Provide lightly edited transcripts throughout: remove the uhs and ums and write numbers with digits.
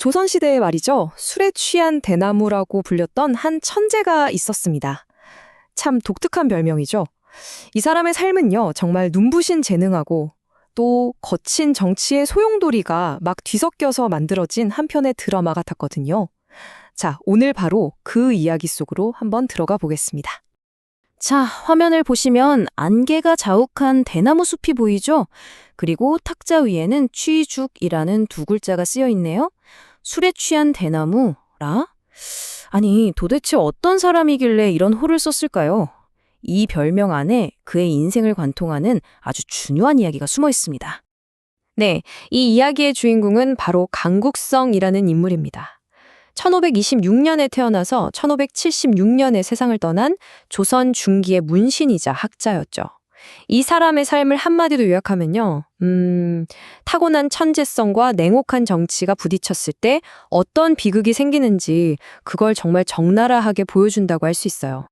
조선시대에 말이죠. 술에 취한 대나무라고 불렸던 한 천재가 있었습니다. 참 독특한 별명이죠. 이 사람의 삶은요, 정말 눈부신 재능하고 또 거친 정치의 소용돌이가 막 뒤섞여서 만들어진 한 편의 드라마 같았거든요. 자, 오늘 바로 그 이야기 속으로 한번 들어가 보겠습니다. 자, 화면을 보시면 안개가 자욱한 대나무 숲이 보이죠? 그리고 탁자 위에는 취죽이라는 두 글자가 쓰여 있네요. 술에 취한 대나무라? 아니, 도대체 어떤 사람이길래 이런 호를 썼을까요? 이 별명 안에 그의 인생을 관통하는 아주 중요한 이야기가 숨어 있습니다. 네, 이 이야기의 주인공은 바로 강국성이라는 인물입니다. 1526년에 태어나서 1576년에 세상을 떠난 조선 중기의 문신이자 학자였죠. 이 사람의 삶을 한마디로 요약하면요. 타고난 천재성과 냉혹한 정치가 부딪혔을 때 어떤 비극이 생기는지 그걸 정말 적나라하게 보여준다고 할 수 있어요.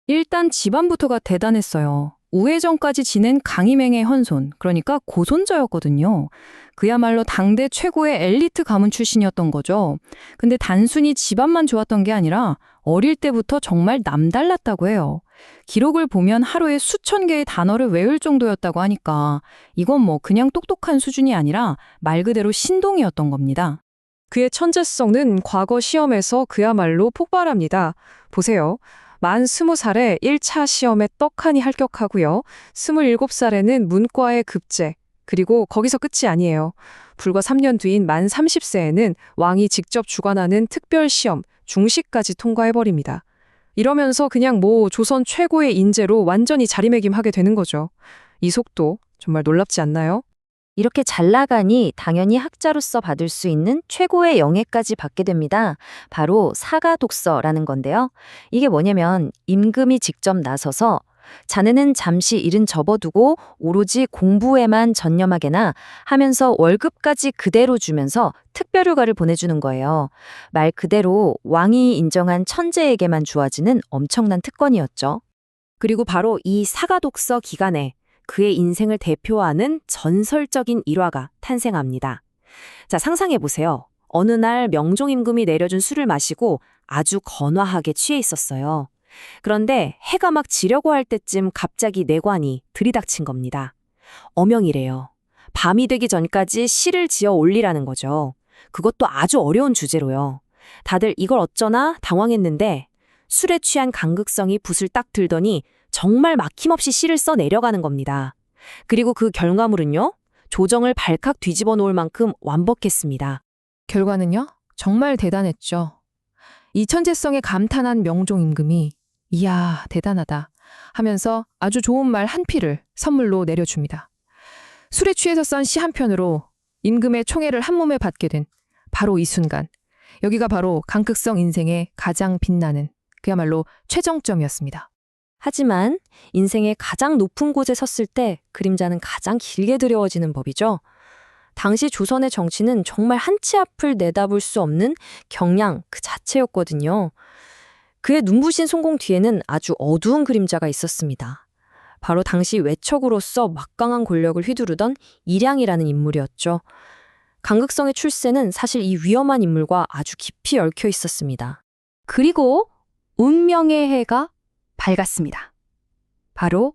일단 집안부터가 대단했어요. 우회전까지 지낸 강희맹의 헌손, 그러니까 고손자였거든요. 그야말로 당대 최고의 엘리트 가문 출신이었던 거죠. 근데 단순히 집안만 좋았던 게 아니라 어릴 때부터 정말 남달랐다고 해요. 기록을 보면 하루에 수천 개의 단어를 외울 정도였다고 하니까 이건 뭐 그냥 똑똑한 수준이 아니라 말 그대로 신동이었던 겁니다. 그의 천재성은 과거 시험에서 그야말로 폭발합니다. 보세요. 만 20살에 1차 시험에 떡하니 합격하고요. 27살에는 문과에 급제, 그리고 거기서 끝이 아니에요. 불과 3년 뒤인 만 30세에는 왕이 직접 주관하는 특별시험, 중시까지 통과해버립니다. 이러면서 그냥 뭐 조선 최고의 인재로 완전히 자리매김하게 되는 거죠. 이 속도 정말 놀랍지 않나요? 이렇게 잘 나가니 당연히 학자로서 받을 수 있는 최고의 영예까지 받게 됩니다. 바로 사가독서라는 건데요. 이게 뭐냐면 임금이 직접 나서서 자네는 잠시 일은 접어두고 오로지 공부에만 전념하게나 하면서 월급까지 그대로 주면서 특별휴가를 보내주는 거예요. 말 그대로 왕이 인정한 천재에게만 주어지는 엄청난 특권이었죠. 그리고 바로 이 사가독서 기간에 그의 인생을 대표하는 전설적인 일화가 탄생합니다. 자, 상상해보세요. 어느 날 명종임금이 내려준 술을 마시고 아주 건화하게 취해 있었어요. 그런데 해가 막 지려고 할 때쯤 갑자기 내관이 들이닥친 겁니다. 어명이래요. 밤이 되기 전까지 시를 지어 올리라는 거죠. 그것도 아주 어려운 주제로요. 다들 이걸 어쩌나 당황했는데 술에 취한 강극성이 붓을 딱 들더니 정말 막힘없이 시를 써 내려가는 겁니다. 그리고 그 결과물은요, 조정을 발칵 뒤집어 놓을 만큼 완벽했습니다. 결과는요? 정말 대단했죠. 이 천재성에 감탄한 명종 임금이 이야, 대단하다 하면서 아주 좋은 말 한 필을 선물로 내려줍니다. 술에 취해서 쓴 시 한 편으로 임금의 총애를 한 몸에 받게 된 바로 이 순간. 여기가 바로 강극성 인생의 가장 빛나는 그야말로 최정점이었습니다. 하지만 인생의 가장 높은 곳에 섰을 때 그림자는 가장 길게 드리워지는 법이죠. 당시 조선의 정치는 정말 한 치 앞을 내다볼 수 없는 경량 그 자체였거든요. 그의 눈부신 성공 뒤에는 아주 어두운 그림자가 있었습니다. 바로 당시 외척으로서 막강한 권력을 휘두르던 일양이라는 인물이었죠. 강극성의 출세는 사실 이 위험한 인물과 아주 깊이 얽혀 있었습니다. 그리고 운명의 해가 밝았습니다. 바로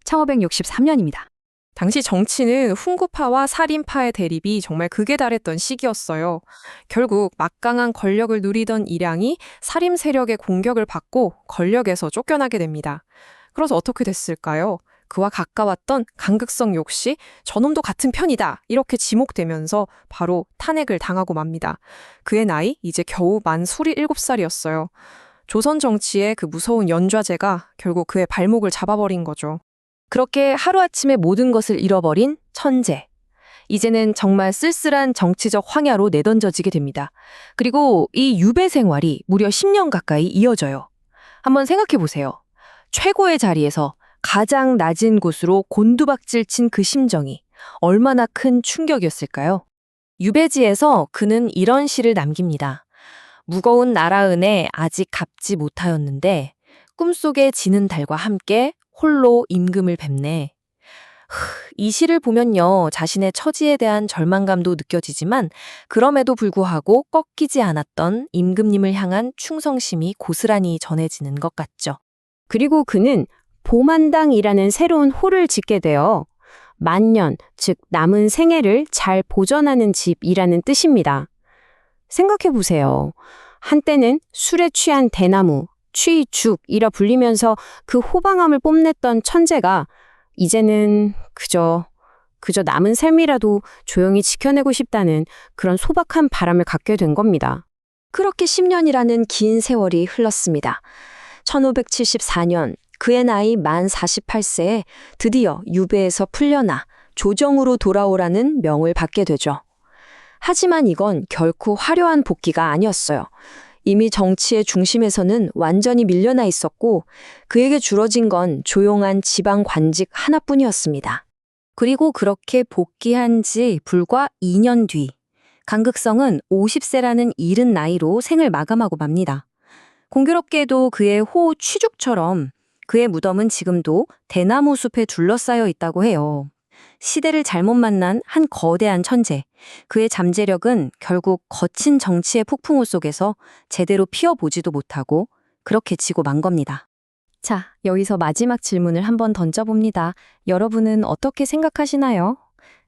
1563년입니다. 당시 정치는 훈구파와 살인파의 대립이 정말 극에 달했던 시기였어요. 결국 막강한 권력을 누리던 일양이 살인 세력의 공격을 받고 권력에서 쫓겨나게 됩니다. 그래서 어떻게 됐을까요? 그와 가까웠던 강극성 역시 저놈도 같은 편이다 이렇게 지목되면서 바로 탄핵을 당하고 맙니다. 그의 나이 이제 겨우 만 37살이었어요. 조선 정치의 그 무서운 연좌제가 결국 그의 발목을 잡아버린 거죠. 그렇게 하루아침에 모든 것을 잃어버린 천재. 이제는 정말 쓸쓸한 정치적 황야로 내던져지게 됩니다. 그리고 이 유배 생활이 무려 10년 가까이 이어져요. 한번 생각해 보세요. 최고의 자리에서 가장 낮은 곳으로 곤두박질 친 그 심정이 얼마나 큰 충격이었을까요? 유배지에서 그는 이런 시를 남깁니다. 무거운 나라 은에 아직 갚지 못하였는데 꿈속에 지는 달과 함께 홀로 임금을 뵙네. 이 시를 보면요, 자신의 처지에 대한 절망감도 느껴지지만 그럼에도 불구하고 꺾이지 않았던 임금님을 향한 충성심이 고스란히 전해지는 것 같죠. 그리고 그는 보만당이라는 새로운 호를 짓게 되어 만년, 즉 남은 생애를 잘 보전하는 집이라는 뜻입니다. 생각해 보세요. 한때는 술에 취한 대나무, 취죽이라 불리면서 그 호방함을 뽐냈던 천재가 이제는 그저 남은 삶이라도 조용히 지켜내고 싶다는 그런 소박한 바람을 갖게 된 겁니다. 그렇게 10년이라는 긴 세월이 흘렀습니다. 1574년 그의 나이 만 48세에 드디어 유배에서 풀려나 조정으로 돌아오라는 명을 받게 되죠. 하지만 이건 결코 화려한 복귀가 아니었어요. 이미 정치의 중심에서는 완전히 밀려나 있었고 그에게 주어진 건 조용한 지방 관직 하나뿐이었습니다. 그리고 그렇게 복귀한 지 불과 2년 뒤 강극성은 50세라는 이른 나이로 생을 마감하고 맙니다. 공교롭게도 그의 호 취죽처럼 그의 무덤은 지금도 대나무 숲에 둘러싸여 있다고 해요. 시대를 잘못 만난 한 거대한 천재. 그의 잠재력은 결국 거친 정치의 폭풍우 속에서 제대로 피어보지도 못하고 그렇게 지고 만 겁니다. 자, 여기서 마지막 질문을 한번 던져봅니다. 여러분은 어떻게 생각하시나요?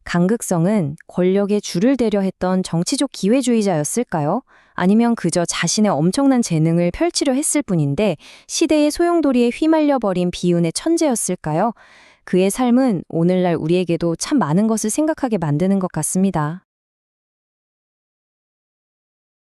강극성은 권력에 줄을 대려 했던 정치적 기회주의자였을까요? 아니면 그저 자신의 엄청난 재능을 펼치려 했을 뿐인데 시대의 소용돌이에 휘말려 버린 비운의 천재였을까요? 그의 삶은 오늘날 우리에게도 참 많은 것을 생각하게 만드는 것 같습니다.